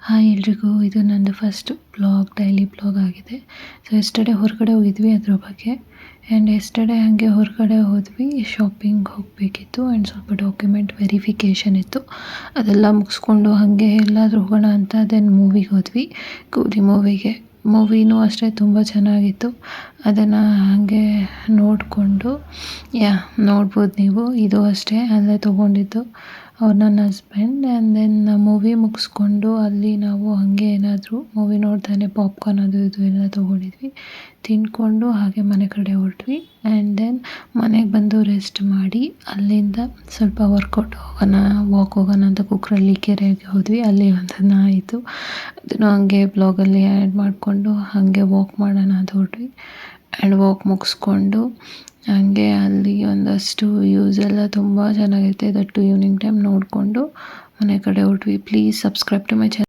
Hi ಎಲ್ರಿಗೂ, ಇದು ನಂದು ಫಸ್ಟ್ ಡೈಲಿ ಬ್ಲಾಗ್ ಆಗಿದೆ. ಸೊ ಎಸ್ಟರ್ಡೇ ಹೊರಗಡೆ ಹೋಗಿದ್ವಿ ಅದ್ರ ಬಗ್ಗೆ. ಆ್ಯಂಡ್ ಎಸ್ಟರ್ಡೇ ಹಾಗೆ ಹೊರಗಡೆ ಹೋದ್ವಿ, ಶಾಪಿಂಗ್ ಹೋಗಬೇಕಿತ್ತು ಆ್ಯಂಡ್ ಸ್ವಲ್ಪ ಡಾಕ್ಯುಮೆಂಟ್ ವೆರಿಫಿಕೇಷನ್ ಇತ್ತು. ಅದೆಲ್ಲ ಮುಗಿಸ್ಕೊಂಡು ಹಾಗೆ ಎಲ್ಲಾದರೂ ಹೋಗೋಣ ಅಂತ ದೆನ್ ಮೂವಿಗೆ ಹೋದ್ವಿ, ಕೂಲಿ ಮೂವಿನೂ ಅಷ್ಟೇ ತುಂಬ ಚೆನ್ನಾಗಿತ್ತು. ಅದನ್ನು ಹಾಗೆ ನೋಡಿಕೊಂಡು ನೋಡ್ಬೋದು ನೀವು. ಇದು ಅಷ್ಟೇ ಅಲ್ಲೇ ತೊಗೊಂಡಿದ್ದು ಅವ್ರು ನನ್ನ ಹಸ್ಬೆಂಡ್. ಆ್ಯಂಡ್ ದೆನ್ ಮೂವಿ ಮುಗಿಸ್ಕೊಂಡು ಅಲ್ಲಿ ನಾವು ಹಾಗೆ ಏನಾದರೂ ಮೂವಿ ನೋಡ್ತಾನೆ ಪಾಪ್ಕಾರ್ನ್ ಅದು ಇದು ಎಲ್ಲ ತೊಗೊಂಡಿದ್ವಿ. ತಿಂದ್ಕೊಂಡು ಹಾಗೆ ಮನೆ ಕಡೆ ಹೊರಟ್ವಿ. ಆ್ಯಂಡ್ ದೆನ್ ಮನೆಗೆ ಬಂದು ರೆಸ್ಟ್ ಮಾಡಿ ಅಲ್ಲಿಂದ ಸ್ವಲ್ಪ ವಾಕ್ ಹೋಗೋಣ ಅಂತ ಕುಕ್ರಳ್ಳಿ ಕೆರೆಗೆ ಹೋದ್ವಿ. ಅಲ್ಲಿ ಒಂದು ಆಯಿತು, ಅದನ್ನು ಹಾಗೆ ಬ್ಲಾಗಲ್ಲಿ ಆ್ಯಡ್ ಮಾಡಿಕೊಂಡು ಹಾಗೆ ವಾಕ್ ಮಾಡೋಣ ಅಂತ ಹೊರಟ್ವಿ. ಆ್ಯಂಡ್ ವಾಕ್ ಮುಗಿಸ್ಕೊಂಡು ಹಾಗೆ ಅಲ್ಲಿ ಒಂದಷ್ಟು ವ್ಯೂಸ್ ಎಲ್ಲ ತುಂಬ ಚೆನ್ನಾಗಿರುತ್ತೆ. ದಟ್ಟು ಈವ್ನಿಂಗ್ ಟೈಮ್ ನೋಡಿಕೊಂಡು ಮನೆ ಕಡೆ ಹೊರಟ್ವಿ. Please subscribe to my channel.